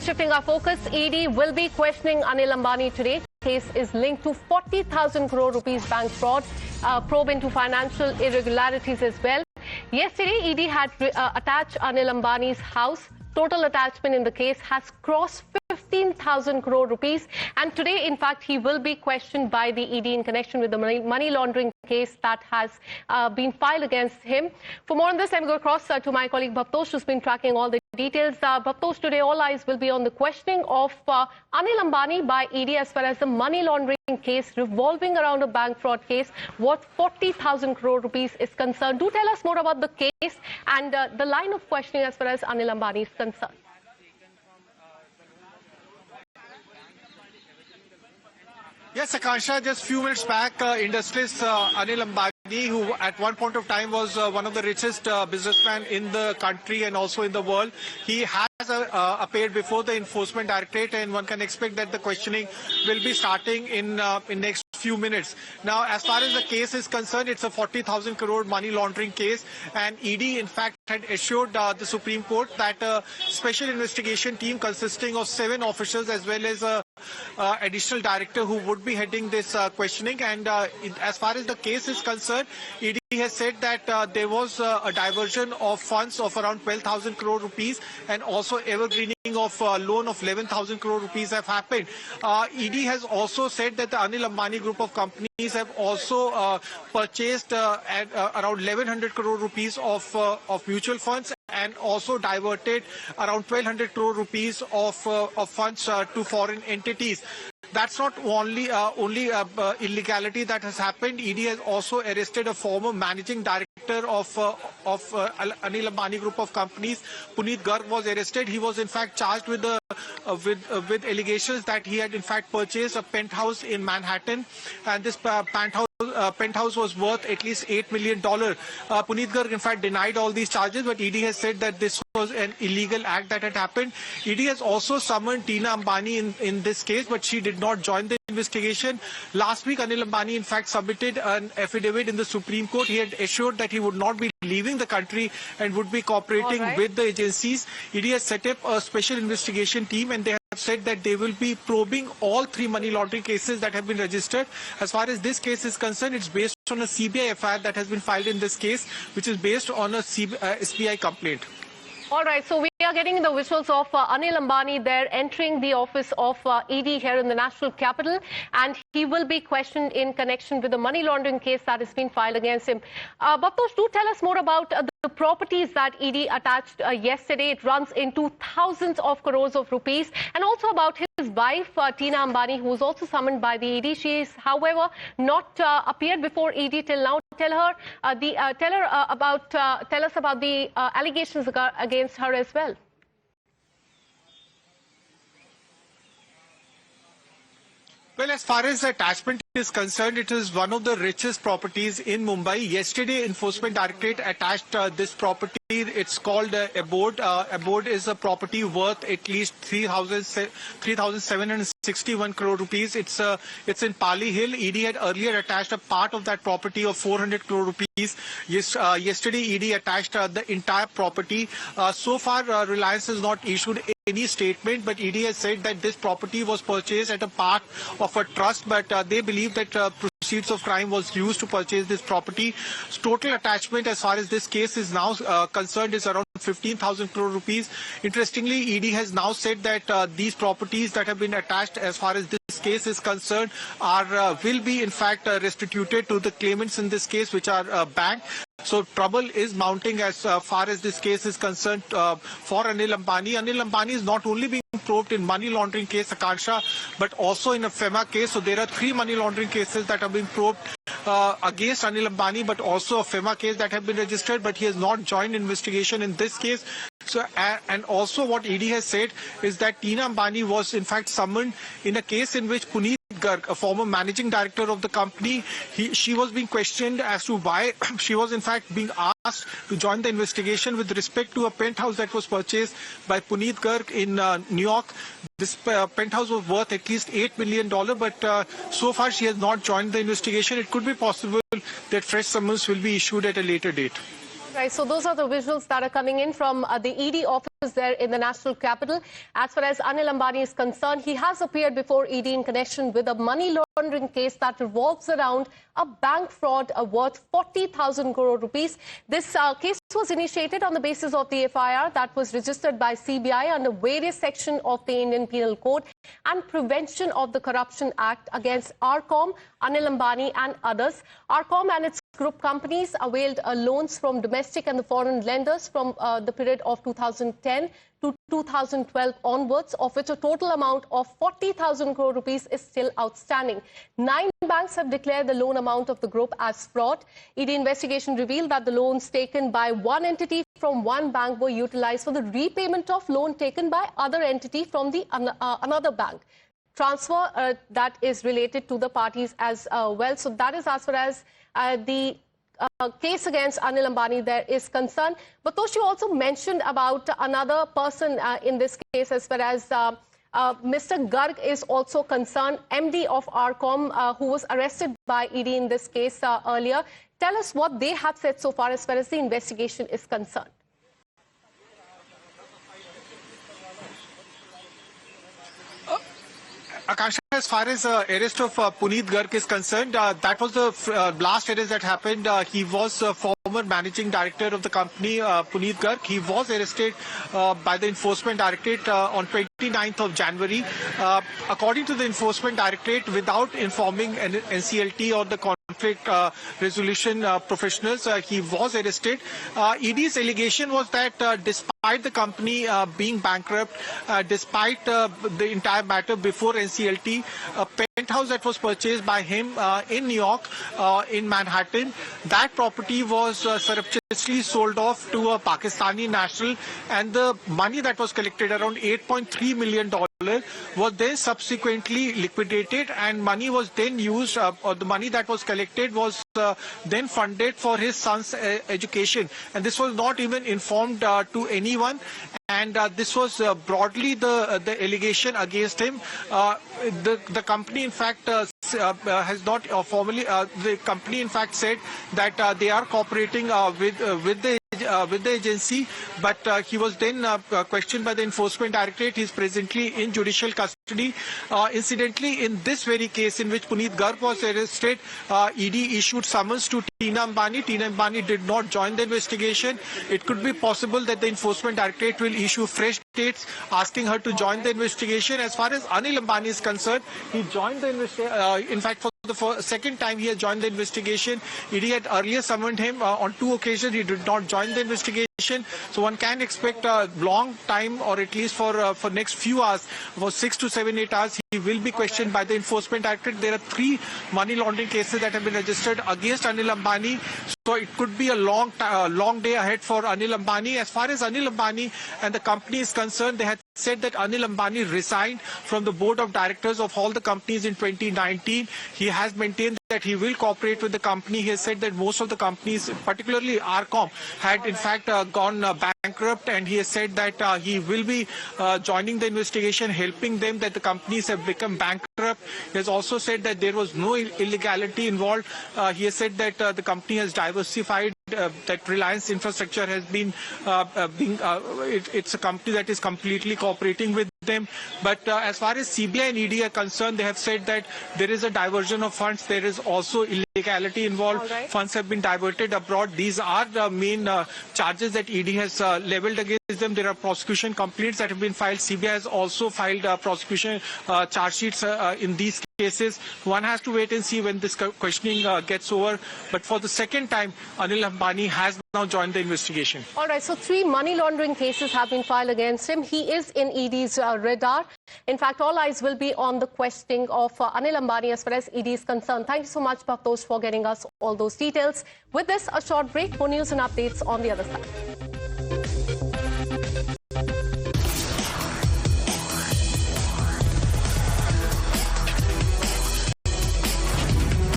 shifting our focus, ED will be questioning Anil Ambani today. Case is linked to 40,000 crore rupees bank fraud, probe into financial irregularities as well. Yesterday, ED had attached Anil Ambani's house. Total attachment in the case has crossed 15,000 crore rupees. And today, in fact, he will be questioned by the ED in connection with the money laundering case that has been filed against him. For more on this, I'm going to cross to my colleague Bhavtosh, who's been tracking all the details. Bhavtosh, today all eyes will be on the questioning of Anil Ambani by ED as far as the money laundering case revolving around a bank fraud case worth 40,000 crore rupees is concerned. Do tell us more about the case and the line of questioning as far as Anil Ambani is concerned. Yes, Akansha, just a few minutes back, industrialist Anil Ambani, who at one point of time was one of the richest businessmen in the country and also in the world, he has appeared before the Enforcement Directorate, and one can expect that the questioning will be starting in next few minutes. Now, as far as the case is concerned, it's a 40,000 crore money laundering case, and ED in fact had assured the Supreme Court that a special investigation team consisting of 7 officials as well as a additional director who would be heading this questioning. And as far as the case is concerned, ED has said that there was a diversion of funds of around 12,000 crore rupees, and also evergreening of loan of 11,000 crore rupees have happened. ED has also said that the Anil Ambani group of companies have also purchased at around 1,100 crore rupees of mutual funds, and also diverted around 1,200 crore rupees of funds to foreign entities. That's not only illegality that has happened. ED has also arrested a former managing director of Anil Ambani group of companies. Puneet Garg was arrested. He was in fact charged with allegations that he had in fact purchased a penthouse in Manhattan, and this penthouse was worth at least $8 million. Puneet Garg in fact denied all these charges, but ED has said that this was an illegal act that had happened. ED has also summoned Tina Ambani in this case, but she did not join the investigation. Last week, Anil Ambani in fact submitted an affidavit in the Supreme Court. He had assured that he would not be leaving the country and would be cooperating with the agencies. ED has set up a special investigation team, and they have said that they will be probing all 3 money laundering cases that have been registered. As far as this case is concerned, it's based on a CBI FIR that has been filed in this case, which is based on a SBI complaint. All right, so we are getting the visuals of Anil Ambani there entering the office of ED here in the national capital, and he will be questioned in connection with the money laundering case that has been filed against him. Bhavtosh, do tell us more about the properties that ED attached yesterday. It runs into thousands of crores of rupees, and also about his wife, Tina Ambani, who was also summoned by the ED. She is, however, not appeared before ED till now. Tell us about the allegations against her as well. Well, as far as the attachment is concerned, it is one of the richest properties in Mumbai. Yesterday, Enforcement Directorate attached this property. It's called Abode. Abode is a property worth at least 3,761 crore rupees. It's in Pali Hill. ED had earlier attached a part of that property of 400 crore rupees. Yesterday, ED attached the entire property. So far, Reliance has not issued any statement, but ED has said that this property was purchased at a part of a trust, but they believe that proceeds of crime was used to purchase this property. Total attachment as far as this case is now concerned is around 15,000 crore rupees. Interestingly, ED has now said that these properties that have been attached as far as this case is concerned will be in fact restituted to the claimants in this case, which are bank. So trouble is mounting as far as this case is concerned for Anil Ambani. Anil Ambani is not only being probed in money laundering case, Akansha, but also in a FEMA case. So there are 3 money laundering cases that are being probed against Anil Ambani, but also a FEMA case that have been registered, but he has not joined investigation in this case. So, and also what ED has said is that Tina Ambani was in fact summoned in a case in which Puneet Garg, a former managing director of the company, she was being questioned as to why she was in fact being asked to join the investigation with respect to a penthouse that was purchased by Puneet Garg in New York. This penthouse was worth at least $8 million, but so far she has not joined the investigation. It could be possible that fresh summons will be issued at a later date. Right, so those are the visuals that are coming in from the ED office there in the national capital. As far as Anil Ambani is concerned, he has appeared before ED in connection with a money laundering case that revolves around a bank fraud worth 40,000 crore rupees. This case was initiated on the basis of the FIR that was registered by CBI under various sections of the Indian Penal Code and Prevention of the Corruption Act against Arcom, Anil Ambani and others. Arcom and its group companies availed loans from domestic and the foreign lenders from the period of 2010 to 2012 onwards, of which a total amount of 40,000 crore rupees is still outstanding. 9 banks have declared the loan amount of the group as fraud. ED investigation revealed that the loans taken by one entity from one bank were utilized for the repayment of loan taken by other entity from the another bank. Transfer that is related to the parties as well. So that is as far as the case against Anil Ambani there is concerned. But Toshi also mentioned about another person in this case as far as Mr. Garg is also concerned, MD of Arcom, who was arrested by ED in this case earlier. Tell us what they have said so far as the investigation is concerned. Akansha, as far as arrest of Puneet Garg is concerned, that was the last arrest that happened. He was former managing director of the company, Puneet Garg. He was arrested by the Enforcement Directorate on 29th of January. According to the Enforcement Directorate, without informing NCLT or the conflict resolution professionals, he was arrested. ED's allegation was that despite the company being bankrupt, despite the entire matter before NCLT, a penthouse that was purchased by him in New York, in Manhattan, that property was surreptitiously sold off to a Pakistani national, and the money that was collected, around $8.3 million, was then subsequently liquidated, and money was then used, or the money that was collected was then funded for his son's education. And this was not even informed to anyone. And this was broadly the allegation against him. The company, in fact, has not formally. The company, in fact, said that they are cooperating with the agency, but he was then questioned by the Enforcement Directorate. He is presently in judicial custody. Incidentally, in this very case in which Puneet Garg was arrested, ED issued summons to Tina Ambani. Tina Ambani did not join the investigation. It could be possible that the Enforcement Directorate will issue fresh dates asking her to join the investigation. As far as Anil Ambani is concerned, he joined the investigation. In fact, for the second time he has joined the investigation. ED had earlier summoned him on 2 occasions. He did not join the investigation. So one can expect a long time, or at least for next few hours, for 6 to 7, 8 hours, he will be questioned by the Enforcement Directorate. There are 3 money laundering cases that have been registered against Anil Ambani. So it could be a long day ahead for Anil Ambani. As far as Anil Ambani and the company is concerned, they had said that Anil Ambani resigned from the board of directors of all the companies in 2019. He has maintained that he will cooperate with the company. He has said that most of the companies, particularly Arcom, had in fact gone bankrupt, and he has said that he will be joining the investigation, helping them, that the companies have become bankrupt. He has also said that there was no illegality involved. He has said that the company has diversified, that Reliance Infrastructure has been, it's a company that is completely cooperating with them. But as far as CBI and ED are concerned, they have said that there is a diversion of funds. There is also illegality involved. Right. Funds have been diverted abroad. These are the main charges that ED has leveled against them. There are prosecution complaints that have been filed. CBI has also filed prosecution charge sheets in these cases. One has to wait and see when this questioning gets over. But for the second time, Anil Ambani has now joined the investigation. All right, so 3 money laundering cases have been filed against him. He is in ED's radar. In fact, all eyes will be on the questioning of Anil Ambani as far as ED is concerned. Thank you so much, Bhaktosh, for getting us all those details. With this, a short break. More news and updates on the other side.